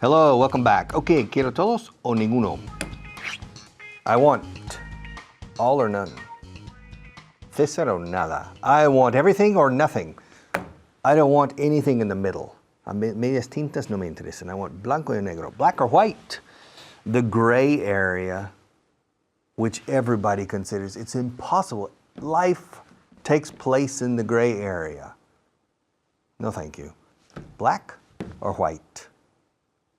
Hello, welcome back. Okay, quiero todos o ninguno. I want all or none. César o nada. I want everything or nothing. I don't want anything in the middle. A medias tintas no me interesan. I want blanco y negro. Black or white. The gray area, which everybody considers. It's impossible. Life takes place in the gray area. No, thank you. Black or white?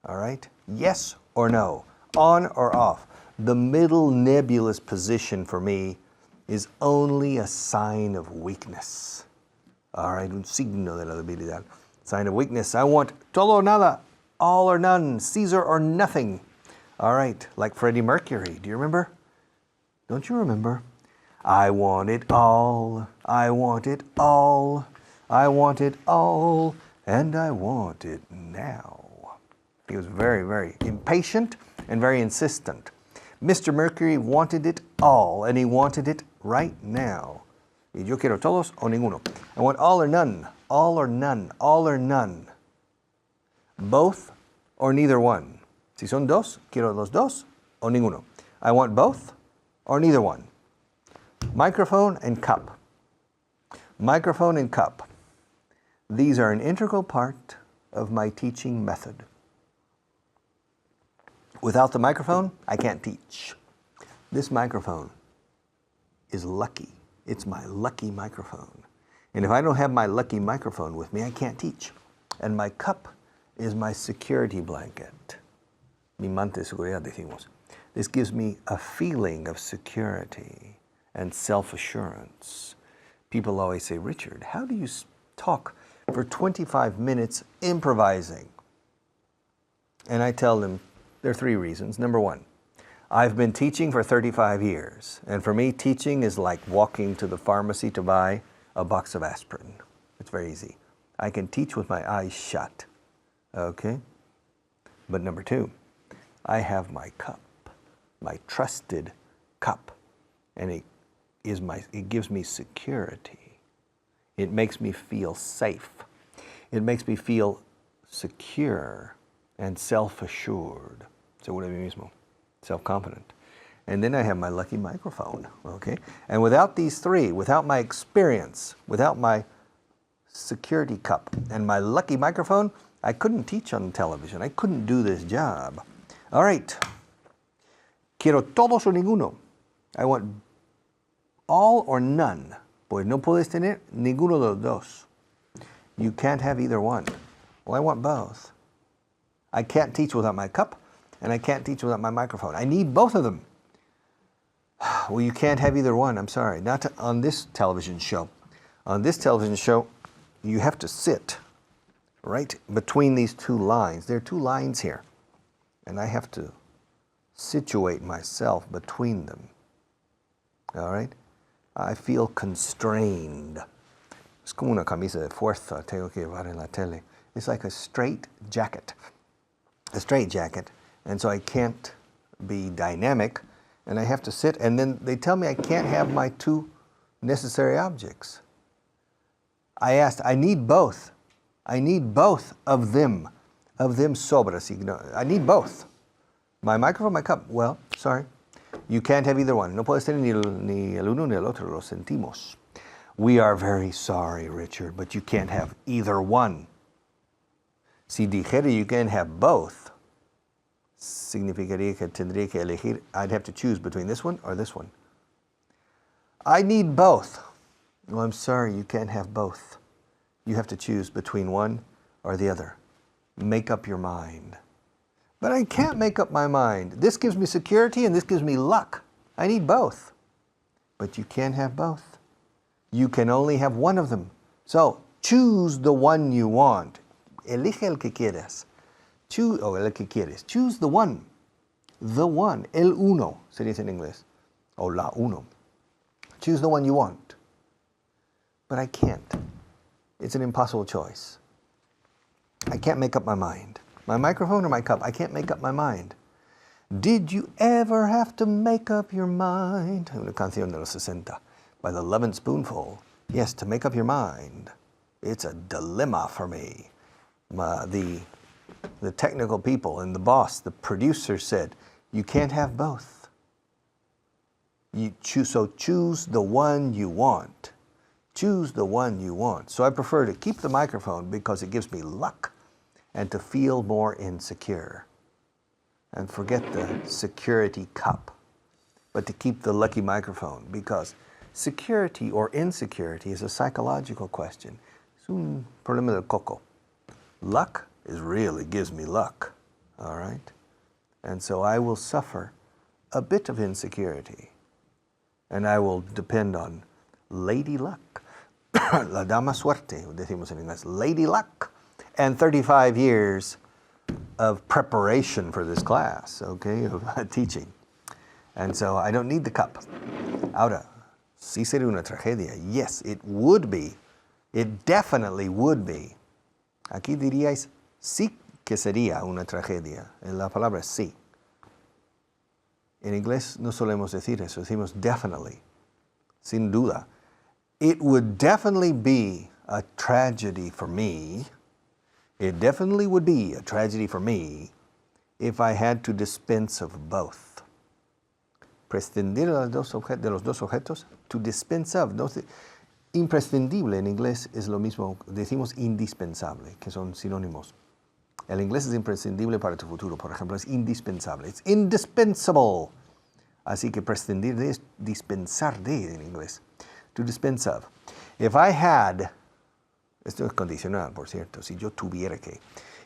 All right? Yes or no? On or off? The middle nebulous position for me is only a sign of weakness. All right? Un signo de la debilidad. Sign of weakness. I want todo o nada, all or none, Caesar or nothing. All right, like Freddie Mercury. Do you remember? Don't you remember? I want it all, I want it all, I want it all, and I want it now. He was very, very impatient and very insistent. Mr. Mercury wanted it all, and he wanted it right now. Y yo quiero todos o ninguno. I want all or none, all or none, all or none. Both or neither one. Si son dos, quiero los dos o ninguno. I want both or neither one. Microphone and cup. Microphone and cup. These are an integral part of my teaching method. Without the microphone, I can't teach. This microphone is lucky. It's my lucky microphone. And if I don't have my lucky microphone with me, I can't teach. And my cup is my security blanket. Mi manta de seguridad, decimos. This gives me a feeling of security and self-assurance. People always say, Richard, how do you talk for 25 minutes improvising? And I tell them, there are three reasons. Number one, I've been teaching for 35 years. And for me, teaching is like walking to the pharmacy to buy a box of aspirin. It's very easy. I can teach with my eyes shut. Okay? But number two, I have my cup, my trusted cup. And it gives me security. It makes me feel safe. It makes me feel secure and self-assured. Seguro de mí mismo. Self-confident. And then I have my lucky microphone, okay? And without these three, without my experience, without my security cup and my lucky microphone, I couldn't teach on television. I couldn't do this job. All right. Quiero todos o ninguno. I want all or none. Pues no puedes tener ninguno de los dos. You can't have either one. Well, I want both. I can't teach without my cup, and I can't teach without my microphone. I need both of them. Well, you can't have either one. I'm sorry. Not on this television show. On this television show, you have to sit right between these two lines. There are two lines here, and I have to situate myself between them. All right? I feel constrained. Es como una camisa de fuerza tengo que llevar en la tele. It's like a straight jacket. A straight jacket. And so I can't be dynamic, and I have to sit, and then they tell me I can't have my two necessary objects. I asked, I need both. I need both of them. Of them sobras. I need both. My microphone, my cup. Well, sorry. You can't have either one. No puedes tener ni el uno ni el otro. Lo sentimos. We are very sorry, Richard, but you can't have either one. Si dijera you can't have both, significaría que tendría que elegir. I'd have to choose between this one or this one. I need both. Well, I'm sorry, you can't have both. You have to choose between one or the other. Make up your mind. But I can't make up my mind. This gives me security and this gives me luck. I need both. But you can't have both. You can only have one of them. So choose the one you want. Elige el que quieras. Choose, o el que quieres. Choose the one. The one. El uno, se dice en inglés. O la uno. Choose the one you want. But I can't. It's an impossible choice. I can't make up my mind. My microphone or my cup, I can't make up my mind. Did you ever have to make up your mind? Una canción de los 60 by the Lemon Spoonful. Yes, to make up your mind. It's a dilemma for me. The the technical people and the boss, the producer said, you can't have both. So choose the one you want. Choose the one you want. So I prefer to keep the microphone because it gives me luck and to feel more insecure. And forget the security cup, but to keep the lucky microphone, because security or insecurity is a psychological question. Es un problema del coco. Luck really gives me luck, all right? And so I will suffer a bit of insecurity, and I will depend on Lady Luck, la dama suerte, decimos en inglés, Lady Luck, and 35 years of preparation for this class, okay, of teaching. And so I don't need the cup. Ahora, sí sería una tragedia. Yes, it would be. It definitely would be. Aquí diríais, sí que sería una tragedia. La palabra es sí. En inglés no solemos decir eso, decimos definitely, sin duda. It would definitely be a tragedy for me. It definitely would be a tragedy for me if I had to dispense of both. Prescindir de los dos objetos, to dispense of. No, imprescindible en inglés es lo mismo, decimos indispensable, que son sinónimos. El inglés es imprescindible para tu futuro, por ejemplo, es indispensable. It's indispensable. Así que prescindir de es dispensar de en inglés. To dispense of. If I had, esto es condicional, por cierto, si yo tuviera que.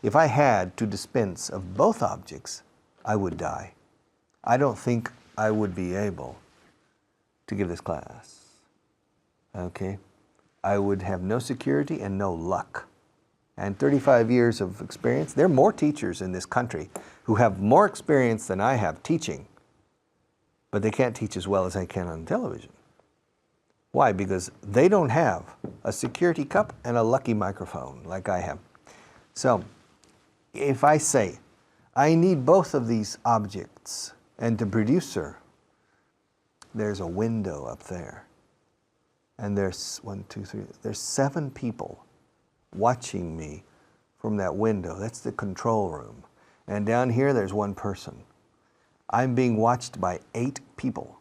If I had to dispense of both objects, I would die. I don't think I would be able to give this class. Okay? I would have no security and no luck. And 35 years of experience, there are more teachers in this country who have more experience than I have teaching, but they can't teach as well as I can on television. Why? Because they don't have a security cup and a lucky microphone like I have. So, if I say, I need both of these objects, and the producer, there's a window up there, and there's 7 people watching me from that window. That's the control room. And down here, there's 1 person. I'm being watched by 8 people.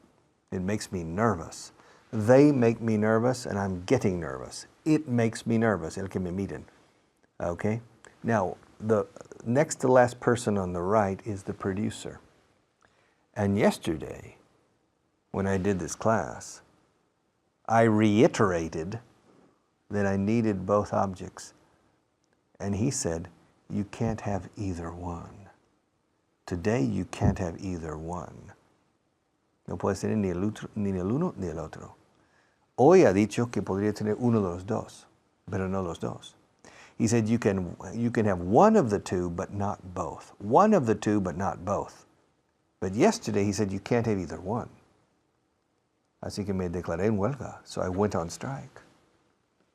It makes me nervous. They make me nervous, and I'm getting nervous. It makes me nervous, el que me miren. Okay? Now, the next to last person on the right is the producer. And yesterday, when I did this class, I reiterated that I needed both objects. And he said, you can't have either one. Today, you can't have either one. No puedes tener ni el uno ni el otro. Hoy ha dicho que podría tener uno de los dos, pero no los dos. He said you can have one of the two, but not both. One of the two, but not both. But yesterday he said you can't have either one. Así que me declaré en huelga. So I went on strike.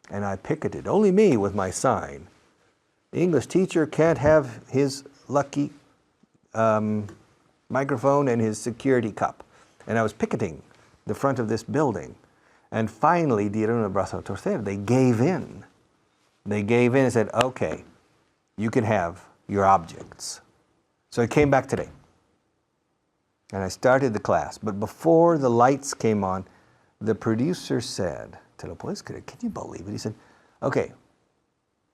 And I picketed, only me with my sign. The English teacher can't have his lucky microphone and his security cup. And I was picketing the front of this building. And finally, dieron el brazo a torcer. They gave in. They gave in and said, okay, you can have your objects. So I came back today. And I started the class. But before the lights came on, the producer said, ¿Te lo puedes creer? Can you believe it? He said, okay,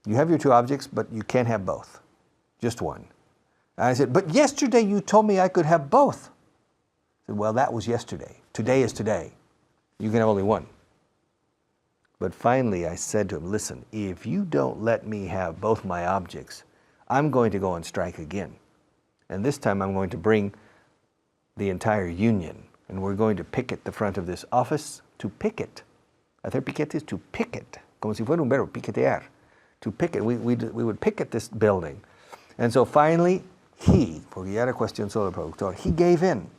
you have your 2 objects, but you can't have both. Just one. And I said, but yesterday you told me I could have both. I said, well, that was yesterday. Today is today. You can have only one. But finally I said to him, listen, if you don't let me have both my objects, I'm going to go on strike again. And this time I'm going to bring the entire union, and we're going to picket the front of this office to picket. Hacer piquete is to picket, como si fuera un verbo, piquetear. To picket, we would picket this building. And so finally, porque ya era cuestión solo del productor, he gave in.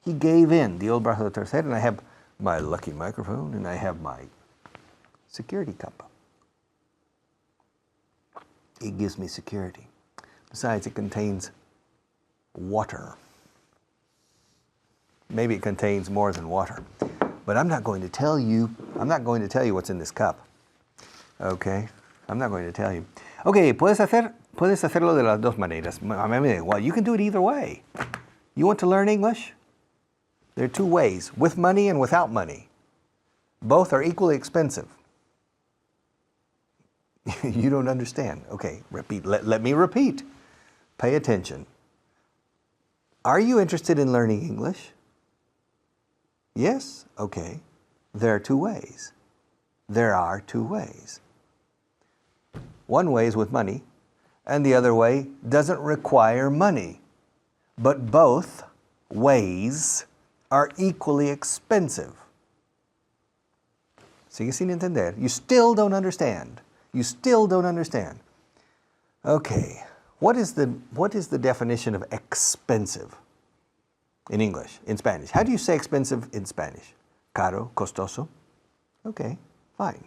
He gave in, the old brazo de tercer, and I have my lucky microphone, and I have my security cup. It gives me security. Besides, it contains water. Maybe it contains more than water. But I'm not going to tell you what's in this cup. Okay? I'm not going to tell you. Okay, puedes hacer Puedes hacerlo de las dos maneras. A mí me da igual. You can do it either way. You want to learn English? There are two ways, with money and without money. Both are equally expensive. You don't understand. Okay, repeat. Let me repeat. Pay attention. Are you interested in learning English? Yes? Okay. There are two ways. There are two ways. One way is with money, and the other way doesn't require money. But both ways are equally expensive. Sigue sin entender. You still don't understand. You still don't understand. Okay, what is the definition of expensive in English, in Spanish? How do you say expensive in Spanish? Caro, costoso? Okay, fine.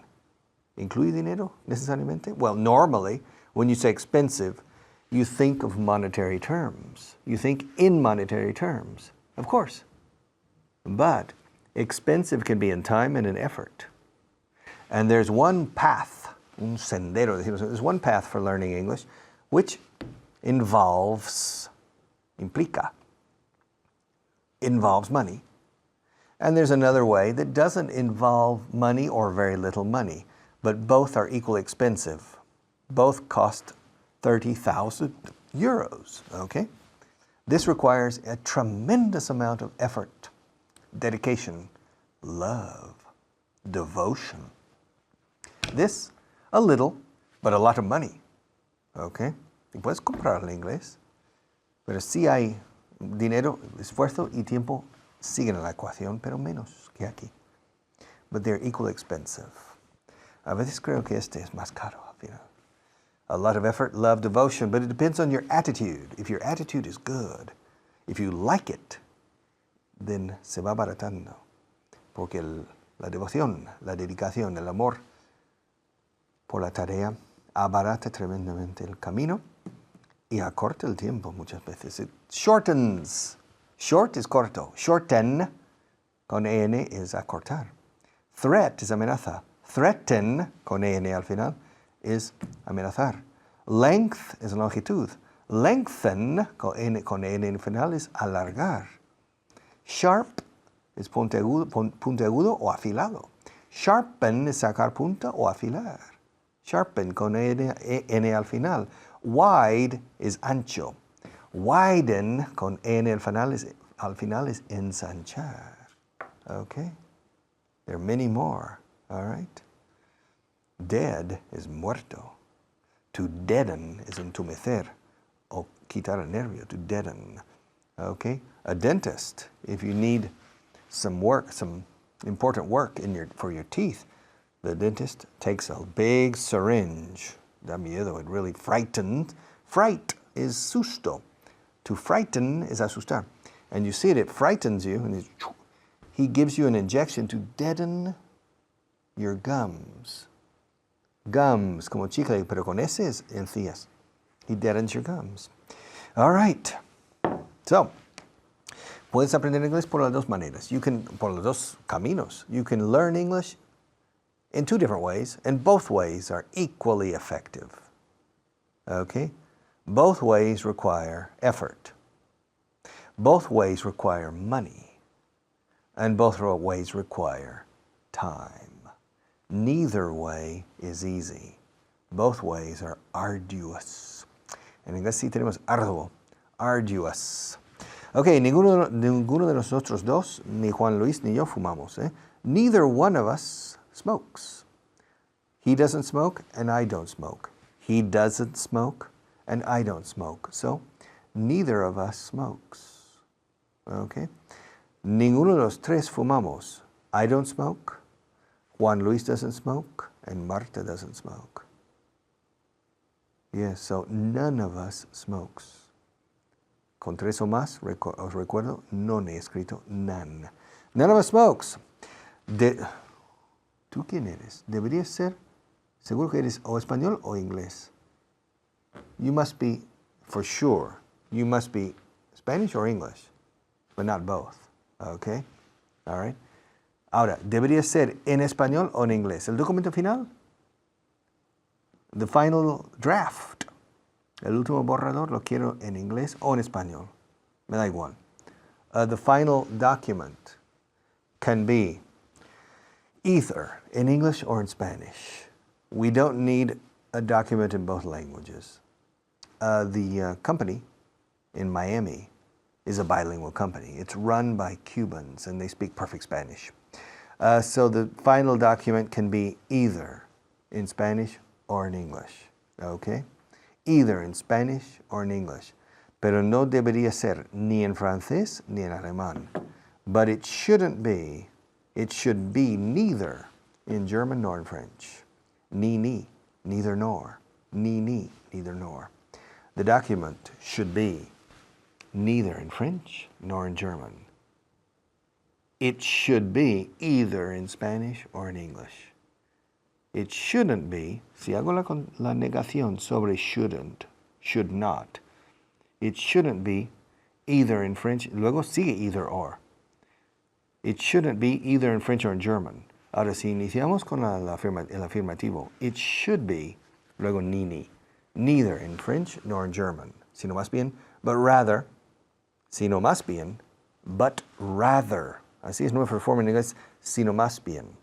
¿Incluye dinero necesariamente? Well, normally, when you say expensive, you think of monetary terms. You think in monetary terms, of course. But expensive can be in time and in effort. And there's one path, un sendero, there's one path for learning English, which involves money. And there's another way that doesn't involve money or very little money, but both are equally expensive. Both cost 30,000 euros, okay? This requires a tremendous amount of effort, dedication, love, devotion. This, a little, but a lot of money, okay? Y puedes comprar el inglés, pero sí hay dinero, esfuerzo y tiempo siguen en la ecuación, pero menos que aquí. But they're equally expensive. A veces creo que este es más caro al final. A lot of effort, love, devotion, but it depends on your attitude. If your attitude is good, if you like it, then se va abaratando. Porque la devoción, la dedicación, el amor por la tarea abarata tremendamente el camino y acorta el tiempo muchas veces. It shortens. Short is corto. Shorten, con en, es acortar. Threat es amenaza. Threaten, con en al final, es amenazar. Length es longitud. Lengthen, con en al final, es alargar. Sharp es puntiagudo o afilado. Sharpen es sacar punta o afilar. Sharpen, con n al final. Wide es ancho. Widen, con n al final es ensanchar. Okay? There are many more. All right? Dead is muerto. To deaden is entumecer o quitar el nervio, to deaden. Okay? A dentist, if you need some work, some important work for your teeth, the dentist takes a big syringe. Da miedo, it really frightened. Fright is susto. To frighten is asustar. And you see it frightens you, and he gives you an injection to deaden your gums. Gums, como chicle, pero con ese es encías. He deadens your gums. All right. So, puedes aprender inglés por las dos maneras. Por los dos caminos. You can learn English in two different ways, and both ways are equally effective. Okay? Both ways require effort. Both ways require money. And both ways require time. Neither way is easy. Both ways are arduous. En inglés sí tenemos arduo. Arduous. Okay, ninguno de nosotros dos, ni Juan Luis ni yo fumamos. Neither one of us smokes. He doesn't smoke and I don't smoke. He doesn't smoke and I don't smoke. So, neither of us smokes. Okay? Ninguno de los tres fumamos. I don't smoke, Juan Luis doesn't smoke, and Marta doesn't smoke. Yes, so none of us smokes. Con tres o más, os recuerdo, no he escrito none. None of us smokes. ¿Tú quién eres? Deberías ser, seguro que eres o español o inglés. You must be, for sure, you must be Spanish or English, but not both. Okay? All right? Ahora, debería ser en español o en inglés. El documento final, the final draft, El último borrador lo quiero en inglés o en español. Me da igual. The final document can be either in English or in Spanish. We don't need a document in both languages. The company in Miami is a bilingual company. It's run by Cubans and they speak perfect Spanish. So the final document can be either in Spanish or in English, okay? Either in Spanish or in English. Pero no debería ser ni en francés ni en alemán. But it should be neither in German nor in French. Ni, neither nor. Ni, neither nor. The document should be neither in French nor in German. It should be either in Spanish or in English. It shouldn't be, si hago la negación sobre shouldn't, should not, it shouldn't be either in French, luego sigue either or. It shouldn't be either in French or in German. Ahora, si iniciamos con el afirmativo, it should be, luego ni, neither in French nor in German, sino más bien, but rather, sino más bien, but rather. Así es nuestra forma en inglés, sino más bien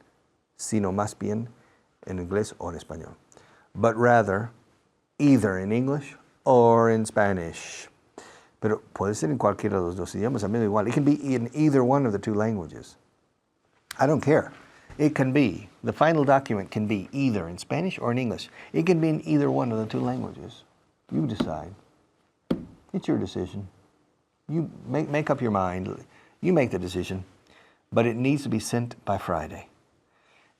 en inglés o en español. But rather, either in English or in Spanish. Pero puede ser en cualquiera de los dos idiomas, a mí da igual. It can be in either one of the two languages. I don't care. It can be, the final document can be either in Spanish or in English. It can be in either one of the two languages. You decide. It's your decision. You make up your mind. You make the decision. But it needs to be sent by Friday.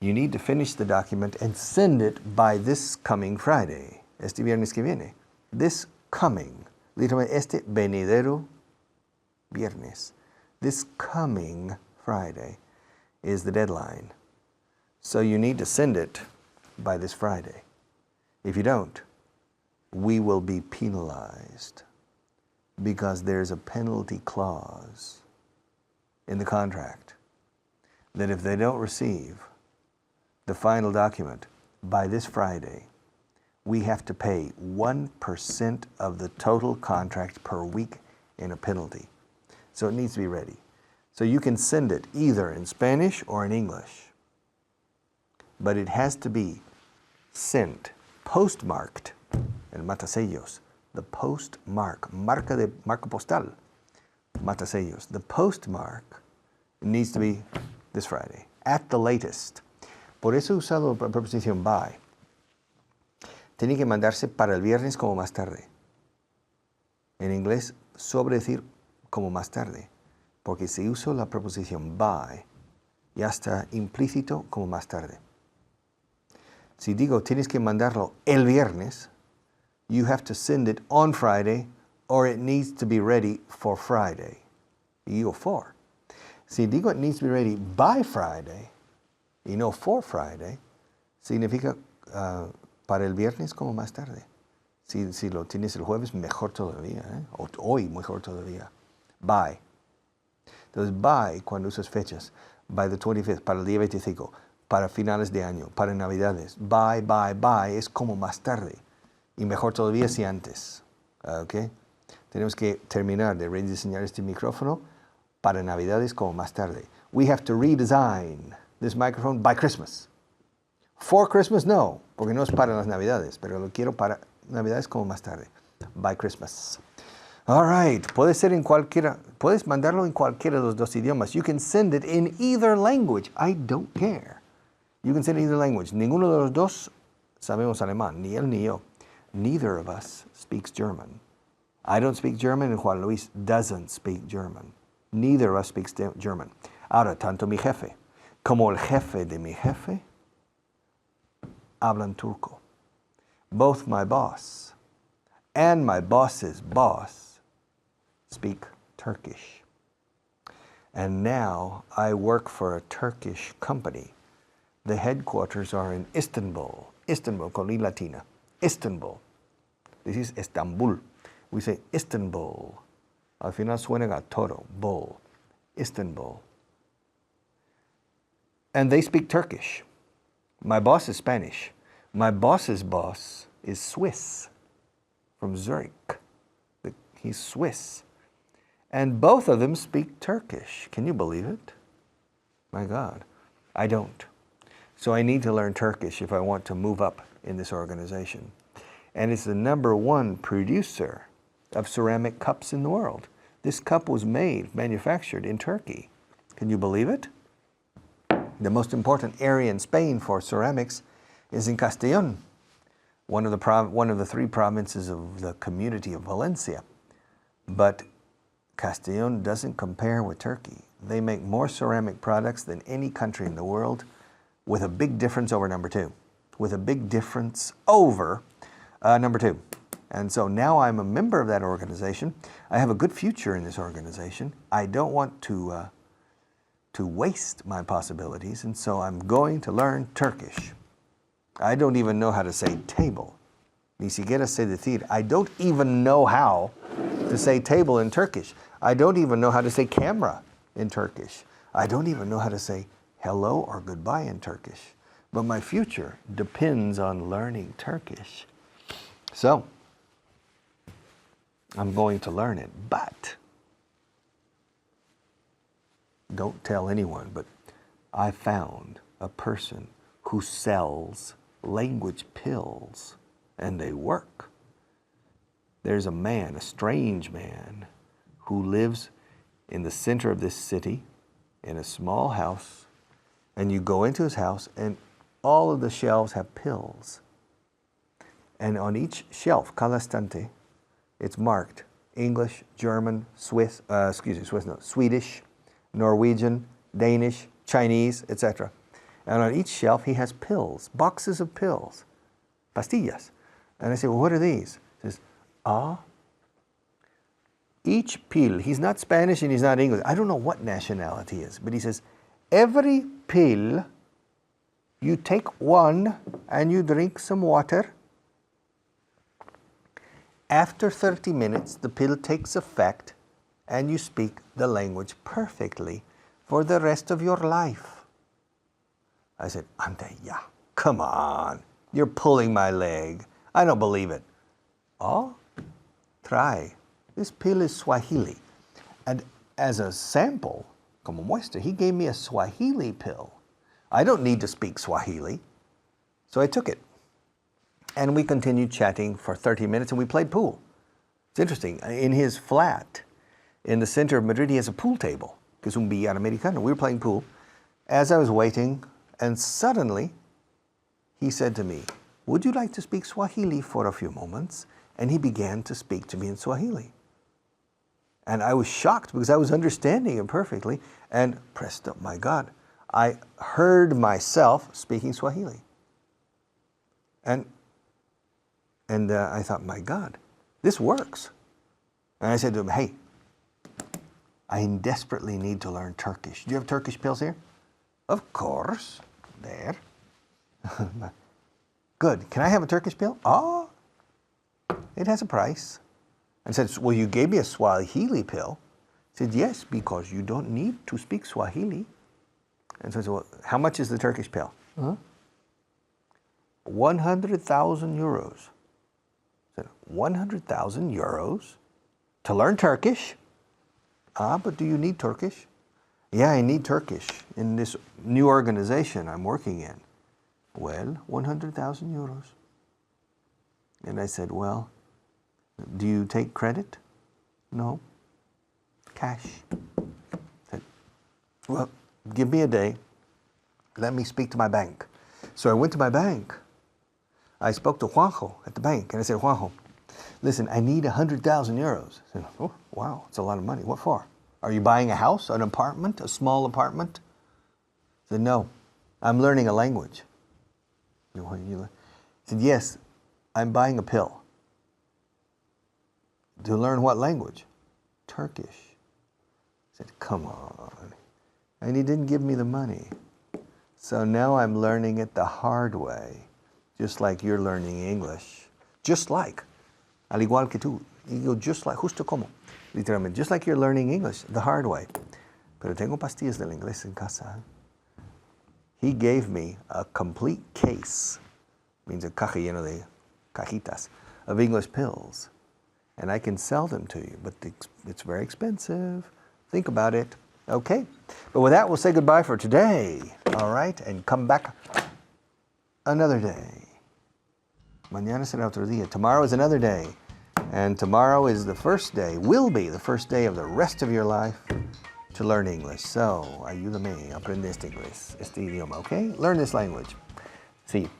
You need to finish the document and send it by this coming Friday. Este viernes que viene. This coming. Literalmente, este venidero viernes. This coming Friday is the deadline. So you need to send it by this Friday. If you don't, we will be penalized because there's a penalty clause in the contract that if they don't receive the final document by this Friday, we have to pay 1% of the total contract per week in a penalty. So it needs to be ready. So you can send it either in Spanish or in English, but it has to be sent, postmarked, el matasellos, the postmark, marca postal, matasellos. The postmark needs to be this Friday, at the latest. Por eso he usado la preposición by. Tiene que mandarse para el viernes como más tarde. En inglés, sobre decir como más tarde. Porque si uso la preposición by, ya está implícito como más tarde. Si digo tienes que mandarlo el viernes, you have to send it on Friday or it needs to be ready for Friday. Y digo for. Si digo it needs to be ready by Friday y no for Friday, significa para el viernes como más tarde. Si lo tienes el jueves, mejor todavía. O hoy, mejor todavía. By. Entonces, by, cuando usas fechas, by the 25th, para el día 25, para finales de año, para Navidades. By es como más tarde. Y mejor todavía si antes. ¿Ok? Tenemos que terminar de rediseñar este micrófono para Navidades como más tarde. We have to redesign this microphone by Christmas. For Christmas, no, porque no es para las Navidades, pero lo quiero para Navidades como más tarde. By Christmas. All right, puede ser en cualquiera, puedes mandarlo en cualquiera de los dos idiomas. You can send it in either language. I don't care. You can send it in either language. Ninguno de los dos sabemos alemán, ni él ni yo. Neither of us speaks German. I don't speak German and Juan Luis doesn't speak German. Neither of us speaks German. Ahora, tanto mi jefe como el jefe de mi jefe hablan turco. Both my boss and my boss's boss speak Turkish. And now I work for a Turkish company. The headquarters are in Istanbul. Istanbul, con I latina. Istanbul. This is Istanbul. We say Istanbul. Al final suena a toro, bull. Istanbul. And they speak Turkish. My boss is Spanish. My boss's boss is Swiss. from Zurich. He's Swiss. And both of them speak Turkish. Can you believe it? My God, I don't. So I need to learn Turkish if I want to move up in this organization. And it's the #1 producer of ceramic cups in the world. This cup was manufactured in Turkey. Can you believe it? The most important area in Spain for ceramics is in Castellón, one of the 3 provinces of the community of Valencia. But Castellón doesn't compare with Turkey. They make more ceramic products than any country in the world, with a big difference over #2. With a big difference over #2. And so now I'm a member of that organization. I have a good future in this organization. I don't want to waste my possibilities, and so I'm going to learn Turkish. I don't even know how to say table. Ni siquiera sé decir. I don't even know how to say table in Turkish. I don't even know how to say camera in Turkish. I don't even know how to say hello or goodbye in Turkish. But my future depends on learning Turkish. So, I'm going to learn it, but don't tell anyone, but I found a person who sells language pills, and they work. There's a man, a strange man, who lives in the center of this city in a small house, and you go into his house and all of the shelves have pills. And on each shelf, cada estante, it's marked English, German, Swedish, Norwegian, Danish, Chinese, etc. And on each shelf, he has pills, boxes of pills, pastillas. And I say, well, what are these? He says, each pill, he's not Spanish and he's not English. I don't know what nationality he is, but he says, every pill, you take one and you drink some water. After 30 minutes, the pill takes effect and you speak the language perfectly for the rest of your life. I said, ante ya, come on, you're pulling my leg. I don't believe it. Oh, try. This pill is Swahili. And as a sample, como muestra, he gave me a Swahili pill. I don't need to speak Swahili. So I took it. And we continued chatting for 30 minutes and we played pool. It's interesting. In his flat, in the center of Madrid, he has a pool table. Que es un billar americano. We were playing pool. As I was waiting, and suddenly, he said to me, would you like to speak Swahili for a few moments? And he began to speak to me in Swahili. And I was shocked because I was understanding him perfectly. And presto, my God, I heard myself speaking Swahili. And I thought, my God, this works. And I said to him, hey, I desperately need to learn Turkish. Do you have Turkish pills here? Of course. There. Good. Can I have a Turkish pill? Oh, it has a price. I said, well, you gave me a Swahili pill. He said, yes, because you don't need to speak Swahili. And so I said, well, how much is the Turkish pill? 100,000 euros. I said, 100,000 euros to learn Turkish? But do you need Turkish? Yeah, I need Turkish in this new organization I'm working in. Well, 100,000 euros. And I said, well, do you take credit? No. Cash. I said, well, give me a day. Let me speak to my bank. So I went to my bank. I spoke to Juanjo at the bank, and I said, Juanjo, listen, I need 100,000 euros. I said, oh, wow, it's a lot of money. What for? Are you buying a house, an apartment, a small apartment? I said, no, I'm learning a language. He said, yes, I'm buying a pill. To learn what language? Turkish. I said, come on. And he didn't give me the money. So now I'm learning it the hard way, just like you're learning English. Just like, al igual que tú. Just like, justo como, literalmente, just like you're learning English the hard way. Pero tengo pastillas del inglés en casa. He gave me a complete case, means a caja lleno de cajitas, of English pills. And I can sell them to you, but it's very expensive. Think about it. Okay. But with that, we'll say goodbye for today. All right? And come back another day. Mañana será otro día. Tomorrow is another day. And tomorrow is the first day, will be the first day of the rest of your life to learn English. So, ayúdame a aprender este inglés, este idioma, okay? Learn this language. See you.